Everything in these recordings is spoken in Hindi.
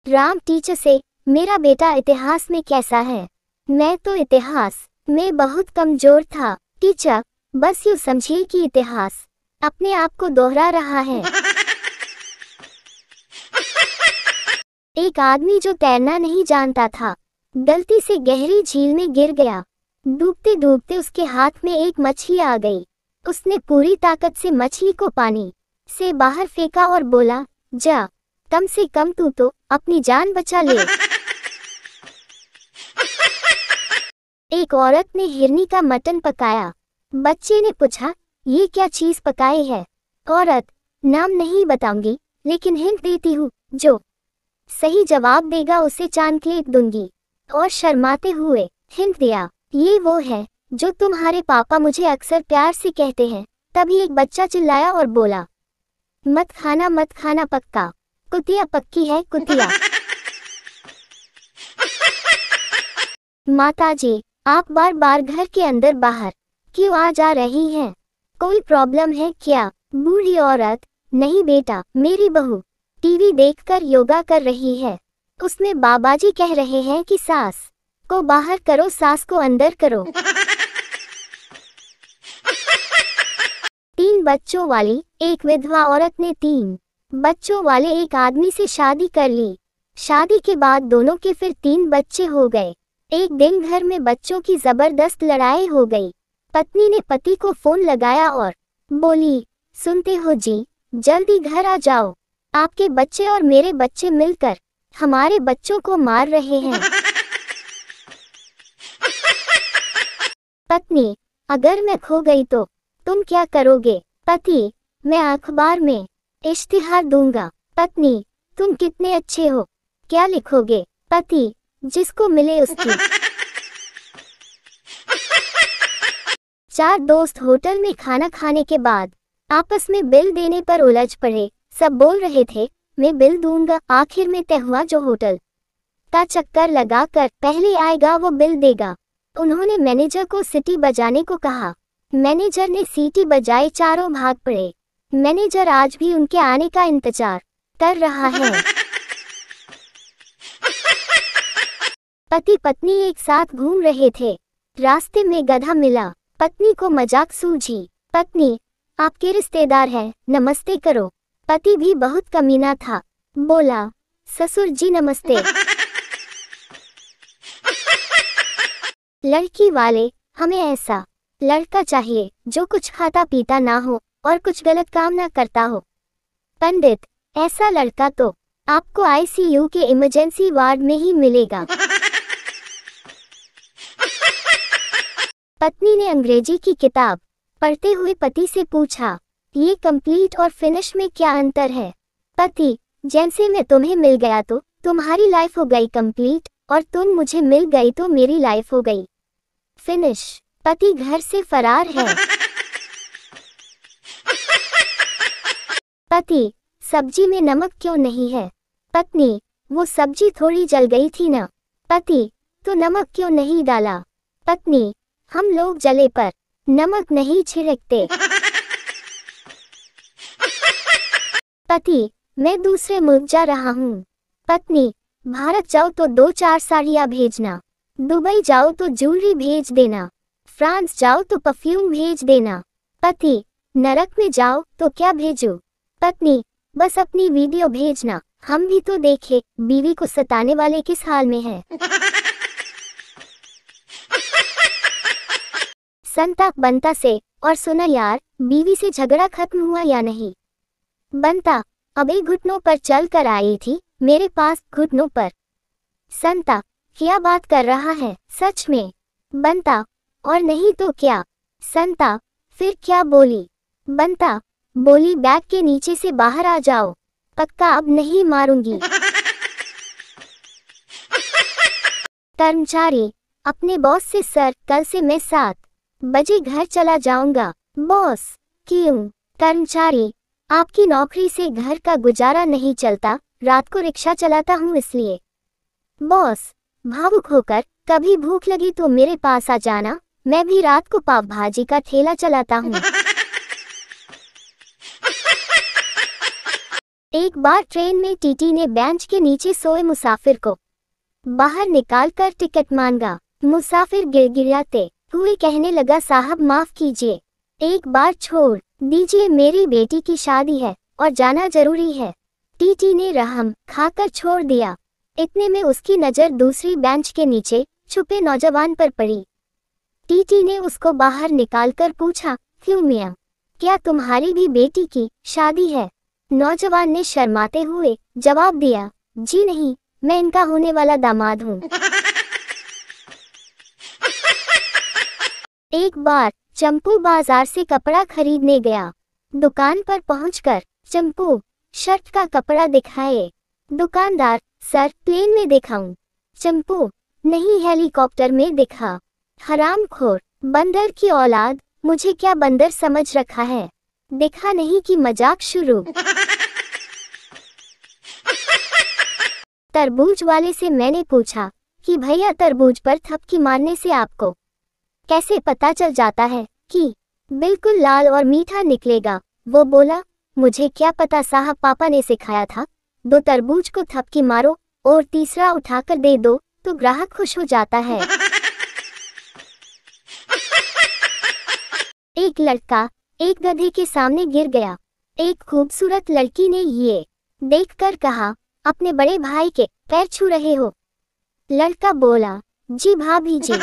राम टीचर से, मेरा बेटा इतिहास में कैसा है? मैं तो इतिहास में बहुत कमजोर था। टीचर, बस यूँ समझिए कि इतिहास अपने आप को दोहरा रहा है। एक आदमी जो तैरना नहीं जानता था, गलती से गहरी झील में गिर गया। डूबते डूबते उसके हाथ में एक मछली आ गई। उसने पूरी ताकत से मछली को पानी से बाहर फेंका और बोला, जा, कम से कम तू तो अपनी जान बचा ले। एक औरत ने हिरनी का मटन पकाया। बच्चे ने पूछा, ये क्या चीज पकाई है? औरत, नाम नहीं बताऊंगी, लेकिन हिंट देती हूँ, जो सही जवाब देगा उसे चॉकलेट दूंगी। और शर्माते हुए हिंट दिया, ये वो है जो तुम्हारे पापा मुझे अक्सर प्यार से कहते हैं। तभी एक बच्चा चिल्लाया और बोला, मत खाना पक्का, कुतिया पक्की है कुतिया। माताजी, आप बार बार घर के अंदर बाहर क्यों आ जा रही हैं? कोई प्रॉब्लम है क्या? बूढ़ी औरत, नहीं बेटा, मेरी बहू टीवी देखकर योगा कर रही है। उसमें बाबाजी कह रहे हैं कि सास को बाहर करो, सास को अंदर करो। 3 बच्चों वाली एक विधवा औरत ने 3 बच्चों वाले एक आदमी से शादी कर ली। शादी के बाद दोनों के फिर 3 बच्चे हो गए। एक दिन घर में बच्चों की जबरदस्त लड़ाई हो गई। पत्नी ने पति को फोन लगाया और बोली, सुनते हो जी, जल्दी घर आ जाओ, आपके बच्चे और मेरे बच्चे मिलकर हमारे बच्चों को मार रहे हैं। पत्नी, अगर मैं खो गई तो तुम क्या करोगे? पति, मैं अखबार में इश्तिहार दूंगा। पत्नी, तुम कितने अच्छे हो, क्या लिखोगे? पति, जिसको मिले उसकी। 4 दोस्त होटल में खाना खाने के बाद आपस में बिल देने पर उलझ पड़े। सब बोल रहे थे, मैं बिल दूंगा। आखिर में तय हुआ जो होटल का चक्कर लगाकर पहले आएगा वो बिल देगा। उन्होंने मैनेजर को सीटी बजाने को कहा। मैनेजर ने सीटी बजाई, चारों भाग पड़े। मैनेजर आज भी उनके आने का इंतजार कर रहा है। पति पत्नी एक साथ घूम रहे थे। रास्ते में गधा मिला। पत्नी को मजाक सूझी। पत्नी, आपके रिश्तेदार हैं, नमस्ते करो। पति भी बहुत कमीना था, बोला, ससुर जी नमस्ते। लड़की वाले, हमें ऐसा लड़का चाहिए जो कुछ खाता पीता ना हो और कुछ गलत काम ना करता हो। पंडित, ऐसा लड़का तो आपको आईसीयू के इमरजेंसी वार्ड में ही मिलेगा। पत्नी ने अंग्रेजी की किताब पढ़ते हुए पति से पूछा, ये कंप्लीट और फिनिश में क्या अंतर है? पति, जैसे मैं तुम्हें मिल गया तो तुम्हारी लाइफ हो गई कंप्लीट, और तुम मुझे मिल गई तो मेरी लाइफ हो गई फिनिश। पति घर से फरार है। पति, सब्जी में नमक क्यों नहीं है? पत्नी, वो सब्जी थोड़ी जल गई थी ना। पति, तो नमक क्यों नहीं डाला? पत्नी, हम लोग जले पर नमक नहीं छिड़कते। पति, मैं दूसरे मुल्क जा रहा हूँ। पत्नी, भारत जाओ तो 2-4 साड़ियाँ भेजना, दुबई जाओ तो ज्वेलरी भेज देना, फ्रांस जाओ तो परफ्यूम भेज देना। पति, नरक में जाओ तो क्या भेजूं? पत्नी, बस अपनी वीडियो भेजना, हम भी तो देखे बीवी को सताने वाले किस हाल में है। संताप बंता से, और सुना यार, बीवी से झगड़ा खत्म हुआ या नहीं? बंता, अबे घुटनों पर चल कर आई थी, मेरे पास घुटनों पर। संता, क्या बात कर रहा है, सच में? बंता, और नहीं तो क्या। संता, फिर क्या बोली? बंता, बोली बैग के नीचे से बाहर आ जाओ, पक्का अब नहीं मारूंगी। कर्मचारी, अपने बॉस से, सर कल से मैं 7 बजे घर चला जाऊंगा। बॉस, क्यों? कर्मचारी, आपकी नौकरी से घर का गुजारा नहीं चलता, रात को रिक्शा चलाता हूँ इसलिए। बॉस, भावुक होकर, कभी भूख लगी तो मेरे पास आ जाना, मैं भी रात को पाव भाजी का ठेला चलाता हूँ। एक बार ट्रेन में टीटी ने बेंच के नीचे सोए मुसाफिर को बाहर निकालकर टिकट मांगा। मुसाफिर गिड़गिड़ाते हुए कहने लगा, साहब माफ कीजिए, एक बार छोड़ दीजिए, मेरी बेटी की शादी है और जाना जरूरी है। टीटी ने रहम खाकर छोड़ दिया। इतने में उसकी नज़र दूसरी बेंच के नीचे छुपे नौजवान पर पड़ी। टीटी ने उसको बाहर निकालकर पूछा, क्यों मियाँ, क्या तुम्हारी भी बेटी की शादी है? नौजवान ने शर्माते हुए जवाब दिया, जी नहीं, मैं इनका होने वाला दामाद हूँ। एक बार चंपू बाजार से कपड़ा खरीदने गया। दुकान पर पहुंचकर चंपू शर्ट का कपड़ा दिखाए। दुकानदार, सर प्लेन में दिखाऊं? चंपू, नहीं, हेलीकॉप्टर में दिखा। हरामखोर, बंदर की औलाद, मुझे क्या बंदर समझ रखा है? देखा नहीं कि मजाक शुरू। तरबूज वाले से मैंने पूछा कि भैया, तरबूज पर थपकी मारने से आपको कैसे पता चल जाता है कि बिल्कुल लाल और मीठा निकलेगा? वो बोला, मुझे क्या पता साहब, पापा ने सिखाया था, 2 तरबूज को थपकी मारो और तीसरा उठाकर दे दो तो ग्राहक खुश हो जाता है। एक लड़का एक गधे के सामने गिर गया। एक खूबसूरत लड़की ने ये देखकर कहा, अपने बड़े भाई के पैर छू रहे हो? लड़का बोला, जी भाभी जी।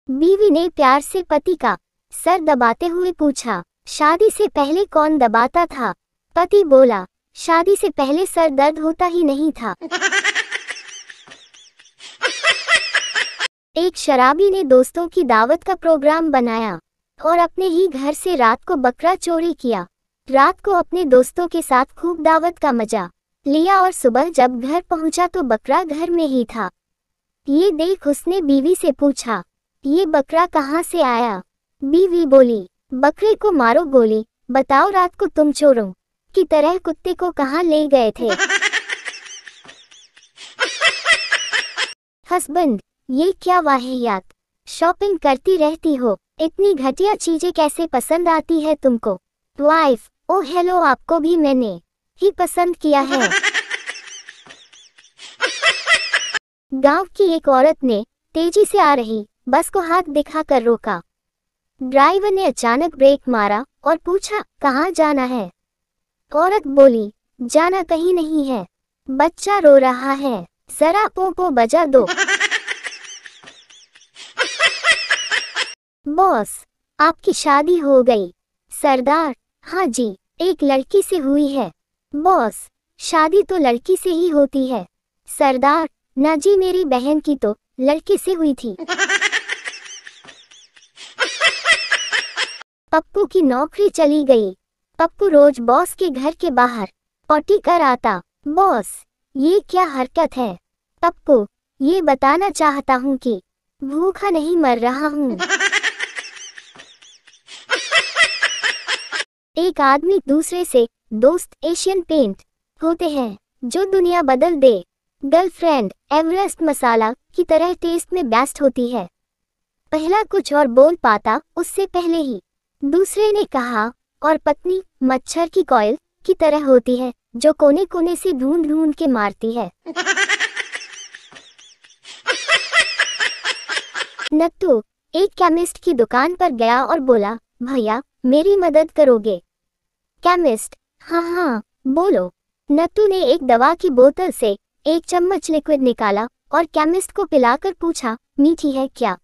बीवी ने प्यार से पति का सर दबाते हुए पूछा, शादी से पहले कौन दबाता था? पति बोला, शादी से पहले सर दर्द होता ही नहीं था। एक शराबी ने दोस्तों की दावत का प्रोग्राम बनाया और अपने ही घर से रात को बकरा चोरी किया। रात को अपने दोस्तों के साथ खूब दावत का मजा लिया और सुबह जब घर पहुंचा तो बकरा घर में ही था। ये देख उसने बीवी से पूछा, ये बकरा कहाँ से आया? बीवी बोली, बकरे को मारो गोली, बताओ रात को तुम चोरों की तरह कुत्ते को कहाँ ले गए थे? हस्बैंड, ये क्या वाहियात शॉपिंग करती रहती हो, इतनी घटिया चीजें कैसे पसंद आती है तुमको? वाइफ, ओ हेलो, आपको भी मैंने ही पसंद किया है। गांव की एक औरत ने तेजी से आ रही बस को हाथ दिखाकर रोका। ड्राइवर ने अचानक ब्रेक मारा और पूछा, कहाँ जाना है? औरत बोली, जाना कहीं नहीं है, बच्चा रो रहा है, जरा पोपो बजा दो। बॉस, आपकी शादी हो गई? सरदार, हाँ जी, एक लड़की से हुई है। बॉस, शादी तो लड़की से ही होती है। सरदार, ना जी, मेरी बहन की तो लड़के से हुई थी। पप्पू की नौकरी चली गई। पप्पू रोज बॉस के घर के बाहर पॉटी कर आता। बॉस, ये क्या हरकत है? पप्पू, ये बताना चाहता हूँ कि भूखा नहीं मर रहा हूँ। एक आदमी दूसरे से दोस्त एशियन पेंट होते हैं जो दुनिया बदल दे। गर्लफ्रेंड एवरेस्ट मसाला की तरह टेस्ट में बेस्ट होती है। पहला कुछ और बोल पाता उससे पहले ही दूसरे ने कहा, और पत्नी मच्छर की कॉइल की तरह होती है जो कोने कोने से ढूंढ ढूंढ के मारती है। नट्टू एक केमिस्ट की दुकान पर गया और बोला, भैया मेरी मदद करोगे? केमिस्ट, हाँ हाँ बोलो। नट्टू ने एक दवा की बोतल से एक चम्मच लिक्विड निकाला और केमिस्ट को पिलाकर पूछा, मीठी है क्या?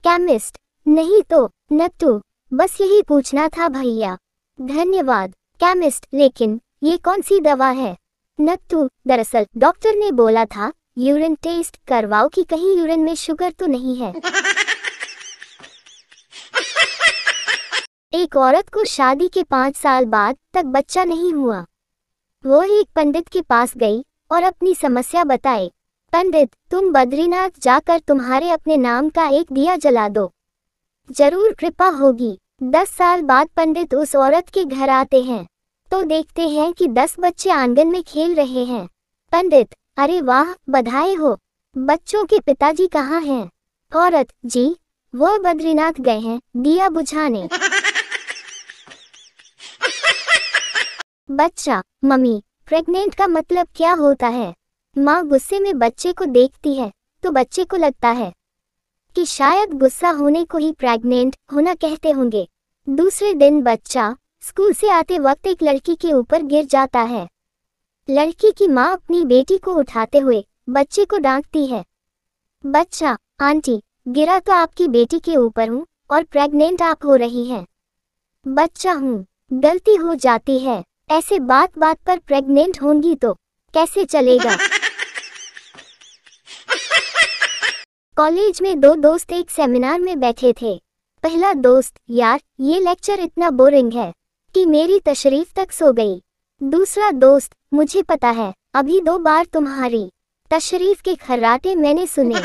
केमिस्ट, नहीं तो। नट्टू, बस यही पूछना था भैया। धन्यवाद। केमिस्ट, लेकिन ये कौन सी दवा है? नट्टू, दरअसल डॉक्टर ने बोला था यूरिन टेस्ट करवाओ कि कहीं यूरिन में शुगर तो नहीं है। एक औरत को शादी के 5 साल बाद तक बच्चा नहीं हुआ। वो एक पंडित के पास गई और अपनी समस्या बताई। पंडित, तुम बद्रीनाथ जाकर तुम्हारे अपने नाम का एक दिया जला दो, जरूर कृपा होगी। 10 साल बाद पंडित उस औरत के घर आते हैं तो देखते हैं कि 10 बच्चे आंगन में खेल रहे हैं। पंडित, अरे वाह, बधाई हो, बच्चों के पिताजी कहाँ हैं? औरत, जी वो बद्रीनाथ गए हैं दिया बुझाने। बच्चा, मम्मी, प्रेग्नेंट का मतलब क्या होता है? माँ गुस्से में बच्चे को देखती है तो बच्चे को लगता है कि शायद गुस्सा होने को ही प्रेग्नेंट होना कहते होंगे। दूसरे दिन बच्चा स्कूल से आते वक्त एक लड़की के ऊपर गिर जाता है। लड़की की माँ अपनी बेटी को उठाते हुए बच्चे को डांटती है। बच्चा, आंटी, गिरा तो आपकी बेटी के ऊपर हूँ और प्रेग्नेंट आप हो रही हैं। बच्चा, हूँ, गलती हो जाती है। ऐसे बात बात पर प्रेग्नेंट होंगी तो कैसे चलेगा? कॉलेज में दो दोस्त एक सेमिनार में बैठे थे। पहला दोस्त, यार ये लेक्चर इतना बोरिंग है कि मेरी तशरीफ तक सो गई। दूसरा दोस्त, मुझे पता है अभी 2 बार तुम्हारी तशरीफ के खर्राटे मैंने सुने।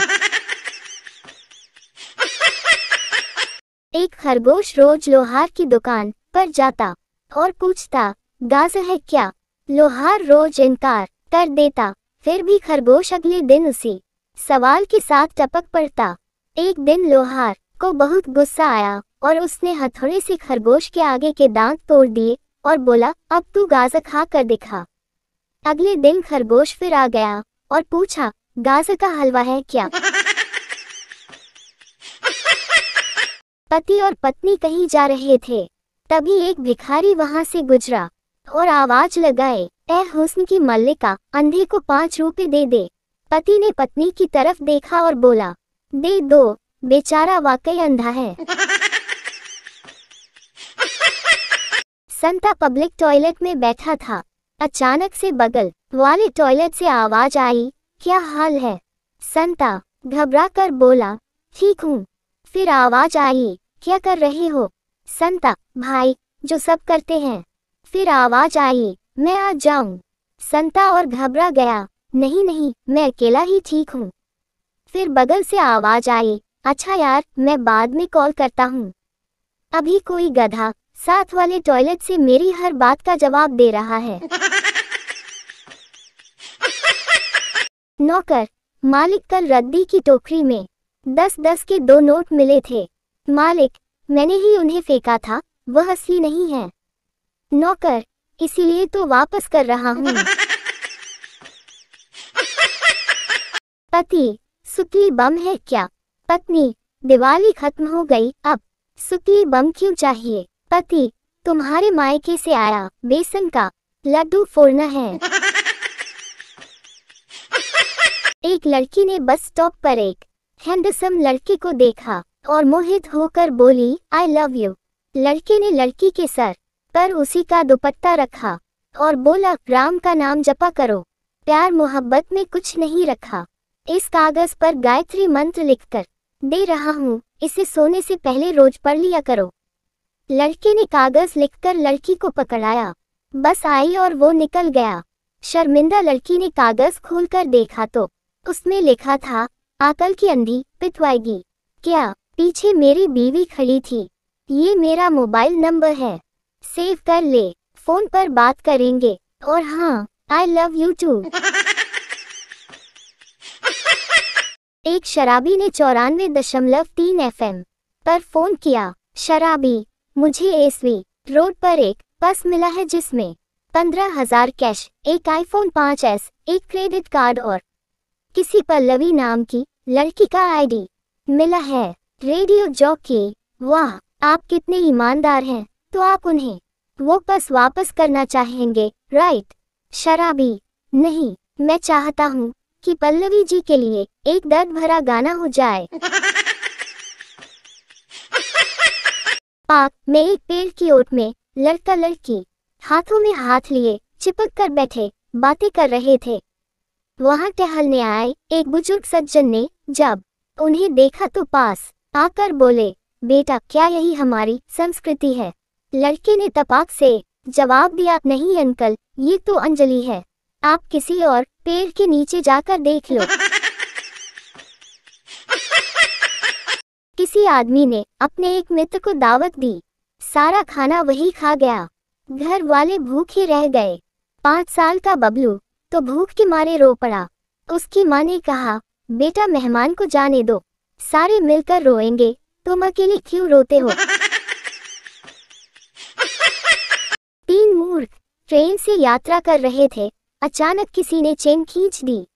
एक खरगोश रोज लोहार की दुकान पर जाता और पूछता, गाजर है क्या? लोहार रोज इनकार कर देता, फिर भी खरगोश अगले दिन उसी सवाल के साथ टपक पड़ता। एक दिन लोहार को बहुत गुस्सा आया और उसने हथौड़े से खरगोश के आगे के दांत तोड़ दिए और बोला, अब तू गाजर खा कर दिखा। अगले दिन खरगोश फिर आ गया और पूछा, गाजर का हलवा है क्या? पति और पत्नी कहीं जा रहे थे, तभी एक भिखारी वहां से गुजरा और आवाज लगाए, ए हुस्न की मल्लिका, अंधे को 5 रुपए दे दे। पति ने पत्नी की तरफ देखा और बोला, दे दो, बेचारा वाकई अंधा है। संता पब्लिक टॉयलेट में बैठा था। अचानक से बगल वाले टॉयलेट से आवाज आई, क्या हाल है? संता घबरा कर बोला, ठीक हूँ। फिर आवाज आई, क्या कर रहे हो? संता, भाई, जो सब करते हैं। फिर आवाज आई, मैं आ जाऊं? संता और घबरा गया, नहीं नहीं, मैं अकेला ही ठीक हूँ। फिर बगल से आवाज आई, अच्छा यार, मैं बाद में कॉल करता हूँ। अभी कोई गधा साथ वाले टॉयलेट से मेरी हर बात का जवाब दे रहा है। नौकर, मालिक, कल रद्दी की टोकरी में 10-10 के 2 नोट मिले थे। मालिक, मैंने ही उन्हें फेंका था, वह असली नहीं है। नौकर, इसीलिए तो वापस कर रहा हूँ। पति, सुतली बम है क्या? पत्नी, दिवाली खत्म हो गई, अब सुतली बम क्यों चाहिए? पति, तुम्हारे मायके से आया बेसन का लड्डू फोड़ना है। एक लड़की ने बस स्टॉप पर एक हैंडसम लड़के को देखा और मोहित होकर बोली, आई लव यू। लड़के ने लड़की के सर पर उसी का दुपट्टा रखा और बोला, राम का नाम जपा करो, प्यार मोहब्बत में कुछ नहीं रखा। इस कागज पर गायत्री मंत्र लिखकर दे रहा हूँ, इसे सोने से पहले रोज पढ़ लिया करो। लड़के ने कागज लिखकर लड़की को पकड़ाया। बस आई और वो निकल गया। शर्मिंदा लड़की ने कागज खोलकर देखा तो उसमें लिखा था, अकल की अंधी पिटवाएगी क्या? पीछे मेरी बीवी खड़ी थी, ये मेरा मोबाइल नंबर है, सेव कर ले, फोन पर बात करेंगे, और हाँ, आई लव यू टू। एक शराबी ने 94.3 FM पर फोन किया। शराबी, मुझे एसवी रोड पर एक बस मिला है जिसमें 15,000 कैश, एक iPhone 5s, एक क्रेडिट कार्ड और किसी पल्लवी नाम की लड़की का आईडी मिला है। रेडियो जॉकी, वाह, आप कितने ईमानदार हैं, तो आप उन्हें वो बस वापस करना चाहेंगे, राइट? शराबी, नहीं, मैं चाहता हूँ कि पल्लवी जी के लिए एक दर्द भरा गाना हो जाए। पार्क में एक पेड़ की ओट में लड़का लड़की हाथों में हाथ लिए चिपक कर बैठे बातें कर रहे थे। वहां टहलने आए एक बुजुर्ग सज्जन ने जब उन्हें देखा तो पास आकर बोले, बेटा, क्या यही हमारी संस्कृति है? लड़के ने तपाक से जवाब दिया, नहीं अंकल, ये तो अंजलि है, आप किसी और पेड़ के नीचे जाकर देख लो। किसी आदमी ने अपने एक मित्र को दावत दी, सारा खाना वही खा गया, घर वाले भूखे रह गए। 5 साल का बबलू तो भूख के मारे रो पड़ा। उसकी माँ ने कहा, बेटा, मेहमान को जाने दो, सारे मिलकर रोएंगे, तुम अकेले क्यों रोते हो? 3 मूर्ख ट्रेन से यात्रा कर रहे थे, अचानक किसी ने चेन खींच दी।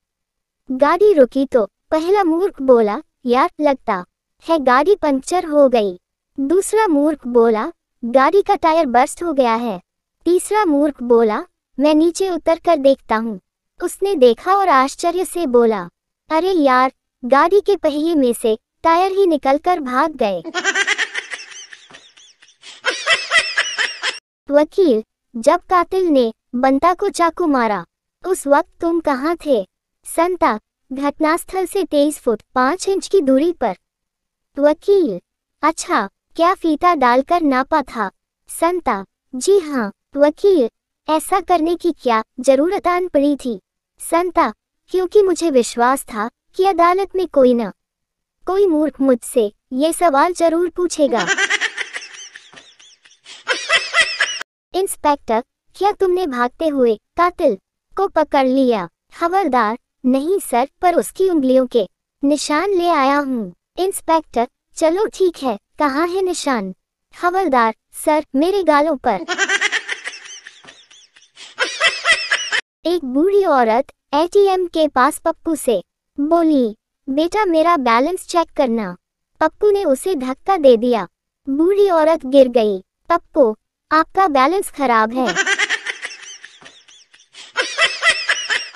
गाड़ी रुकी तो पहला मूर्ख बोला, यार लगता है गाड़ी पंक्चर हो गई। दूसरा मूर्ख बोला, गाड़ी का टायर बर्स्ट हो गया है। तीसरा मूर्ख बोला, मैं नीचे उतर कर देखता हूँ। उसने देखा और आश्चर्य से बोला, अरे यार, गाड़ी के पहिए में से टायर ही निकलकर भाग गए। वकील, जब कातिल ने बंता को चाकू मारा उस वक्त तुम कहाँ थे? संता, घटनास्थल से 23 फुट 5 इंच की दूरी पर। वकील, अच्छा, क्या फीता डालकर नापा था? संता, जी हाँ। वकील, ऐसा करने की क्या जरूरत आन पड़ी थी? संता, क्योंकि मुझे विश्वास था कि अदालत में कोई मूर्ख मुझसे ये सवाल जरूर पूछेगा। इंस्पेक्टर, क्या तुमने भागते हुए कातिल को पकड़ लिया? हवलदार, नहीं सर, पर उसकी उंगलियों के निशान ले आया हूँ। इंस्पेक्टर, चलो ठीक है, कहाँ है निशान? हवलदार, सर, मेरे गालों पर। एक बूढ़ी औरत एटीएम के पास पप्पू से बोली, बेटा मेरा बैलेंस चेक करना। पप्पू ने उसे धक्का दे दिया। बूढ़ी औरत गिर गई। पप्पू, आपका बैलेंस खराब है।